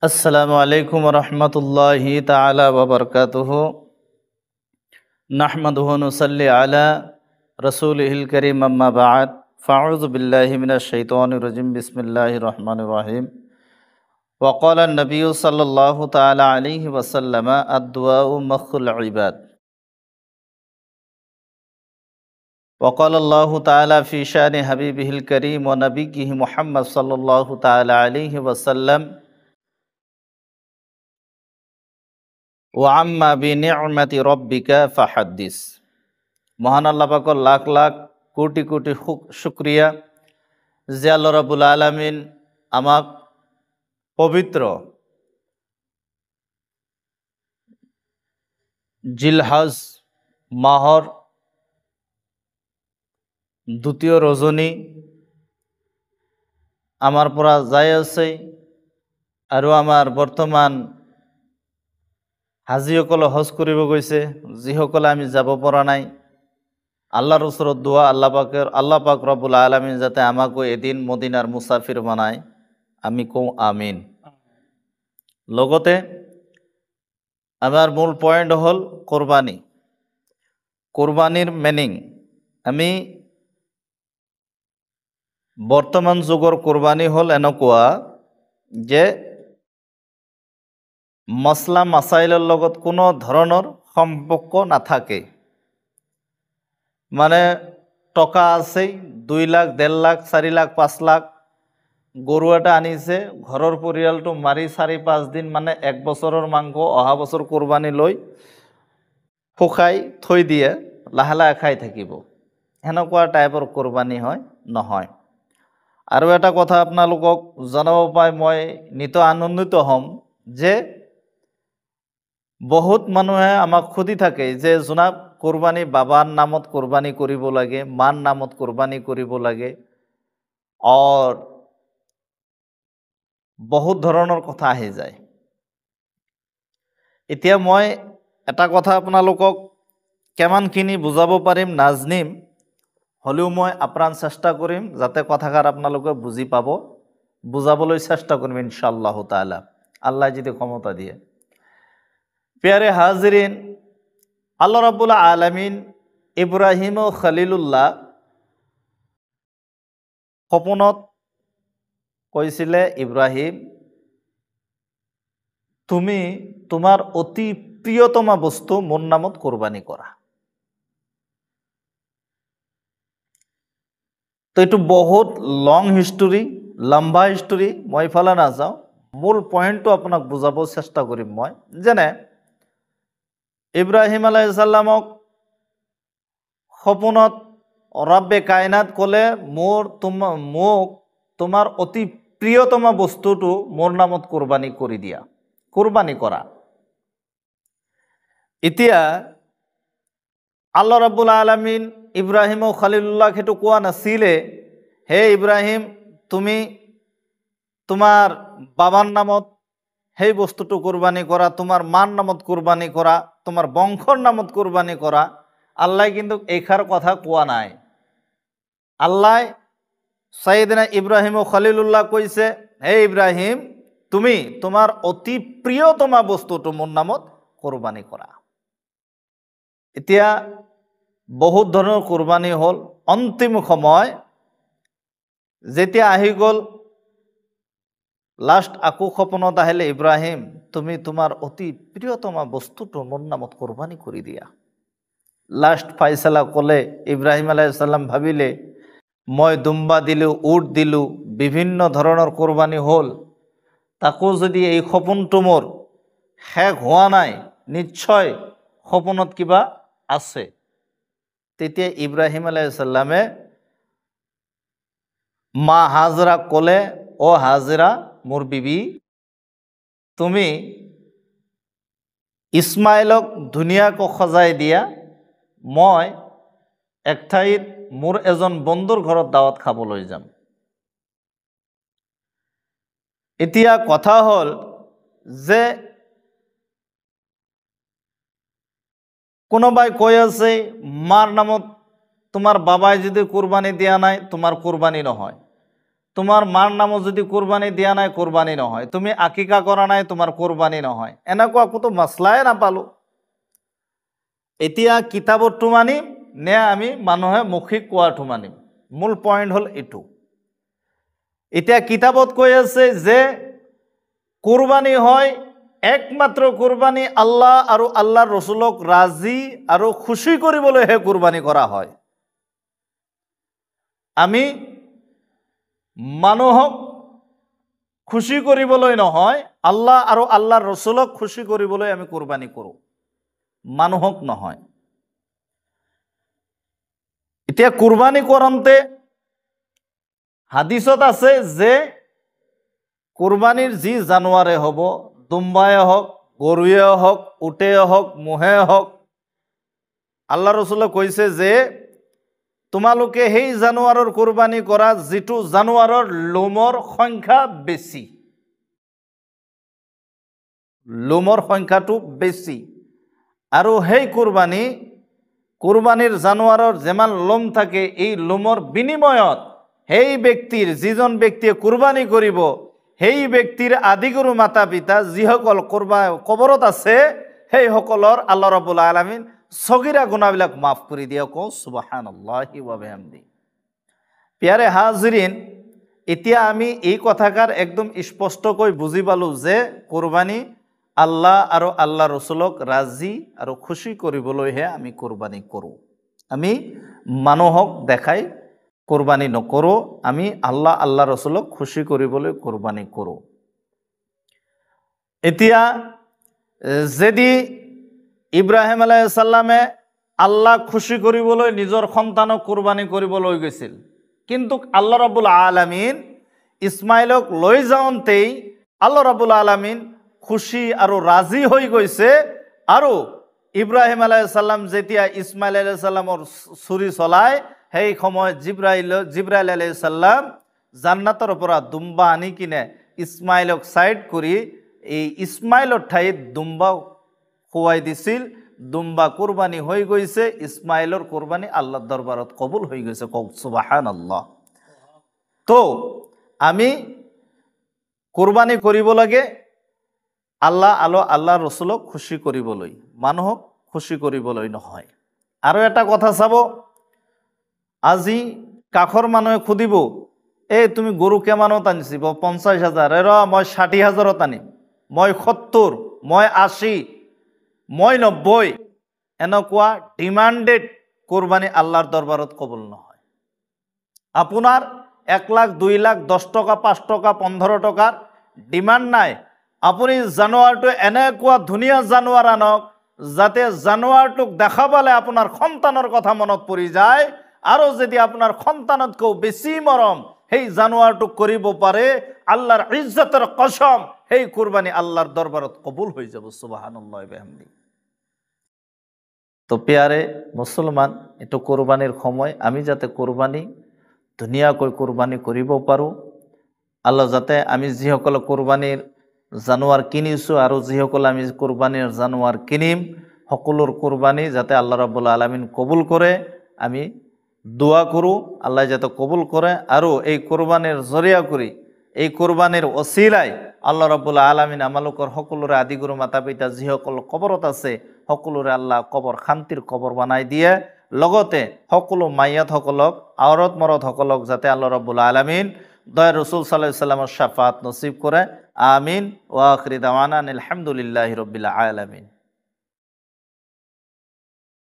আসসালামু আলাইকুম রহমতুল্লাহি তাআলা ওয়া বারাকাতুহু নাহমাদুহু ওয়া নুসাল্লি আলা রাসূলিহিল কারীম আম্মা বা'দ ফাআউযু বিল্লাহি মিনাশ শাইতানির রাজিম বিসমিল্লাহির রহমানির রহিম ওয়া ক্বালা an-নাবিয়্যু সাল্লাল্লাহু তাআলা আলাইহি ওয়া সাল্লাম আদ-দুআউ মুখুল ইবাদ ওয়া ক্বালা আল্লাহু তাআলা ফি শানি হাবিবিহিল কারীম ওয়া নাবিয়্যিহি মুহাম্মদ সাল্লাল্লাহু তাআলা আলাইহি ওয়া সাল্লাম ওয়া আম্মা বিনি'মাতি রাব্বিকা ফাহাদ্দিস। মহান আল্লাহ পাকের লাখ লাখ কোটি কোটি শুকরিয়া যে আল্লাহ রাব্বুল আলামিন আমাক পবিত্র জিলহজ মাহর দ্বিতীয় রজনী আমার পরা যাই আছে আৰু আমাৰ বৰ্তমান হাজিসকলে হজ কৰিব গৈছে, যিসকলে আমি যাব পৰা নাই, আল্লাহৰ ওচৰত দোয়া আল্লাহ পাক রব্বুল আলামিন যাতে আমাকো এদিন মদিনার মুসাফির বানায়, আমি কওঁ আমিন। লগতে আমার মূল পয়েন্ট হল কোরবানি। কোরবানির মিনিং আমি বর্তমান যুগৰ কোৰবানি হল এনেকুৱা যে মছলা মাছাইলৰ লগত কোনো ধৰণৰ সম্পৰ্ক নাথাকে। মানে টকা আছেই 2 লাখ 1.5 লাখ 4 লাখ 5 লাখ, গরু এটা আনিছে, ঘৰৰ পৰিয়ালটো মাৰি 4-5 দিন মানে 1 বছৰৰ মাংস অহা বছৰ কোৰবানি লৈ শুকাই থৈ দিয়ে, লাহে লাহে খাই থাকিব, এনেকুৱা টাইপৰ কোৰবানি হয় নহয়। আৰু এটা কথা আপোনালোকক জনাব পাই মই নিত আনন্দিত হ'ম যে বহুত মানুহে আমাক সুধি থাকে যে জনাব কোরবানি বাবার নামত কোরবানি কৰিব লাগে, মাৰ নামত কোৰবানি কৰিব লাগে, আৰ বহুত ধৰণৰ কথা আহি যায়। এতিয়া মই এটা কথা আপোনালোকক কেমানখিনি বুজাব পাৰিম নাজনিম, হলেও মই আপ্ৰাণ চেষ্টা কৰিম যাতে কথাষাৰ আপোনালোকে বুজি পাব, বুজাবলৈ চেষ্টা কৰিম ইনশাআল্লাহ তাআলা, আল্লাহ যদি ক্ষমতা দিয়ে। প্যারে হাজিরিন, আল্লাহ রাব্বুল আলামিন ইব্রাহিম ও খলিলুল্লাহ সপোনত কৈছিলে, ইব্রাহিম তুমি তোমার অতি প্রিয়তমা বস্তু মোর নামত কোরবানি করা। তো এইটো বহুত লং হিষ্টৰী, লম্বা হিষ্টৰী, মই ইফালে নাযাওঁ, মূল পইণ্টটো আপোনাক বুজাব চেষ্টা কৰিম মই। যেনে ইব্ৰাহিম আলাইহিস সালামক সপোনত ৰব্বে কায়নাত ক'লে, মোক তোমাৰ অতি প্ৰিয়তমা বস্তুটো মোৰ নামত কোৰবানি কৰি দিয়া, কোৰবানি কৰা। এতিয়া আল্লাহ ৰাব্বুল আলামিন ইব্ৰাহিম ও খলিলুল্লাহ সেইটো কোৱা নাছিলে, হে ইব্রাহিম তুমি তোমার বাবার নামত সেই বস্তুটো কোরবানি করা, তোমার মার নামত কোরবানি করা, তোমার বংশর নামত কোরবানি করা। আল্লাহ কিন্তু এইখার কথা কোৱা নাই। আল্লাহ সাইয়েদনা ইব্রাহিম ও খলিলুল্লাহ কইছে, হে ইব্রাহিম তুমি তোমার অতি প্রিয়তমা বস্তুটো মোর নামত কোরবানি করা। এতিয়া বহুত ধৰণৰ কোরবানি হল, অন্তিম সময় যেতিয়া আহি গল, লাস্ট আকো সপোনত আহিলে, ইব্রাহিম তুমি তোমার অতি প্রিয়তমা বস্তুটো মোর নামত কোরবানি কৰি দিয়া। লাস্ট ফাইসলা কলে, ইব্ৰাহিম আলাইহিস সালাম ভাবিলে মই দুম্বা দিলো, উট দিলো, বিভিন্ন ধৰণৰ কোৰবানি হল, তাকো যদি এই সপোনটো মোৰ শেষ হোৱা নাই, নিশ্চয় সপোনত কিবা আছে। তেতিয়া ইব্রাহিম আলাইহিস সালামে মা হাজরা কলে, ও হাজরা মোর বিবি, তুমি ইসমাইলক ধুনীয়াকৈ সজাই দিয়া, মই এক ঠাইত মোৰ এজন বন্ধুৰ ঘৰত দাওয়াত খাবলৈ যাম। এতিয়া কথা হল যে কোনোবাই কৈ আছে মার নামত তোমার বাবাই যদি কোরবানি দিয়া নাই, তোমার কোরবানি নহয়। তোমার মাৰ নামত যদি কোৰবানি দিয়া নাই কোৰবানি নহয়, তুমি আকিকা কৰা নাই তোমাৰ কোৰবানি নহয়, এনেকুৱা কোনো মাছলাই নাপালো। এতিয়া কিতাপতো মানিম নে আমি মানুহে মুখিক কোৱাটো মানিম? মূল পইণ্ট হ'ল এইটো। এতিয়া কিতাপত কৈ আছে যে কোরবানি হয় একমাত্ৰ কোৰবানি আল্লাহ আৰু আল্লাহৰ ৰসুলক ৰাজি আৰু খুশি কৰিবলৈহে কোৰবানি কৰা হয়। আমি মানুহক খুশি কৰিবলৈ নহয়, আল্লাহ আৰু আল্লাহৰ ৰসুলক খুশি কৰিবলৈ আমি কোৰবানি কৰোঁ, মানুহক নহয়। এতিয়া কোৰবানি কৰোঁতে হাদিসত আছে যে কোরবানির যি জানুয়ারে হব, দুম্বায়ে হোক, গরুয়ে হোক, উটে হোক, মোহে হোক, আল্লাহ রসুলে কৈছে যে তোমালোকে সেই জানুয়াৰৰ কোৰবানি কৰা যিটো জানুয়াৰৰ লোমৰ সংখ্যা বেছি, লোমৰ সংখ্যাটো বেছি, আৰু সেই কোৰবানিৰ জানুয়াৰৰ যিমান লোম থাকে এই লোমৰ বিনিময়ত সেই ব্যক্তিৰ, যিজন ব্যক্তিয়ে কোৰবানি কৰিব সেই ব্যক্তিৰ আদিগুৰু মাতা পিতা যিসকল কবৰত আছে সেইসকলৰ আল্লাহ ৰাব্বুল আলামিন সগীৰা গুনাহবিলাক মাফ কৰি দিয়ে। কওঁ সুবহানাল্লাহি ওয়া বিহামদি। প্যাৰে হাজৰিন, এতিয়া আমি এই কথাকাৰ একদম স্পষ্টকৈ বুজি পালো যে কোৰবানি আল্লাহ আৰু আল্লাহ ৰসুলক ৰাজি আৰু খুশি কৰিবলৈহে আমি কোৰবানি কৰোঁ। আমি মানুহক দেখাই কোৰবানি নকৰোঁ, আমি আল্লাহ আল্লাহ ৰসুলক খুশি কৰিবলৈ কোৰবানি কৰোঁ। এতিয়া যদি ইব্ৰাহিম আলাইহিস সালামে আল্লাহ খুশি কৰিবলৈ নিজৰ সন্তানক কোৰবানি কৰিবলৈ গৈছিল, কিন্তু আল্লাহ ৰাব্বুল আলামিন ইসমাইলক লৈ যাওঁতেই আল্লাহ ৰাব্বুল আলামিন খুশি আৰু ৰাজি হৈ গৈছে। আৰু ইব্ৰাহিম আলাইহিস সালাম যেতিয়া ইসমাইল আলাইহিস সালামৰ ছুৰী চলায় সেই সময় জিব্ৰাইল আলাইহিস সালাম জান্নাতৰ পৰা দুম্বা আনি কিনে ইসমাইলক সাইড কৰি এই ইসমাইলৰ ঠাইত দুম্বা খুৱাই দিছিল। দুম্বা কোৰবানি হৈ গৈছে, ইসমাইলৰ কোৰবানি আল্লাহৰ দৰবাৰত কবুল হৈ গৈছে। কওক সুবহানাল্লাহ। তো আমি কোৰবানি কৰিব লাগে আল্লাহ ৰসুলক খুশি কৰিবলৈ, মানুহক খুশি কৰিবলৈ নহয়। আৰু এটা কথা চাব, আজি কাষৰ মানুহে সুধিব এই তুমি গৰু কিমানত আনিছিব? 50,000। ৰ মই 60,000ত আনিম, মই 70, মই 80, মই 90, এনেকুৱা ডিমান্ডেড কোৰবানি আল্লাহৰ দৰবাৰত কবুল নহয়। আপোনাৰ 1 লাখ, 2 লাখ, 10 টকা, 5 টকা, 15 টকাৰ ডিমান্ড নাই। আপুনি জানুৱাৰটো এনেকুৱা ধুনীয়া জানুৱাৰ আনক যাতে জানুৱাৰটোক দেখা পালে আপোনাৰ সন্তানৰ কথা মনত পৰি যায়, আৰু যদি আপোনাৰ সন্তানতকৈ বেছি মৰম সেই জানুৱাৰটোক কৰিব পাৰে, আল্লাহৰ ইজ্জতৰ কসম সেই কোৰবানি আল্লাহৰ দৰবাৰত কবুল হৈ যাব। সুবহানাল্লাহি ওয়া বিহামদি। তো প্যাৰে মুসলমান, এটো কোৰবানিৰ সময়, আমি যাতে কোৰবানি ধুনীয়াকৈ কোৰবানি কৰিব পাৰোঁ, আল্লাহ যাতে আমি যিসকল কোৰবানিৰ জানুৱাৰ কিনিছোঁ আৰু যিসকল আমি কোৰবানিৰ জানুৱাৰ কিনিম সকলোৰ কোৰবানি যাতে আল্লাহ ৰাব্বুল আলামিন কবুল কৰে, আমি দোয়া কৰোঁ আল্লাহ যাতে কবুল কৰে। আৰু এই কোৰবানিৰ জৰিয়া কৰি, এই কোৰবানিৰ ওসিলাই আল্লাহ ৰাব্বুল আলামিন আমালোকৰ সকলোৰে আদিগুৰু মাতা পিতা যিসকল কবৰত আছে সকলোৰে আল্লাহ কবৰ শান্তিৰ কবৰ বনাই দিয়ে। লগতে সকলো মাইয়াতসকলক, আওরত মরদসকলক যাতে আল্লাহ রাব্বুল আলামিন দয়া রসুল সাল্লাল্লাহু আলাইহি ওয়াসাল্লামের শাফাত নসিব করে। আমিন। ওয়া আখিরি দাওয়ানা আলহামদুলিল্লাহি রাব্বিল আলামিন।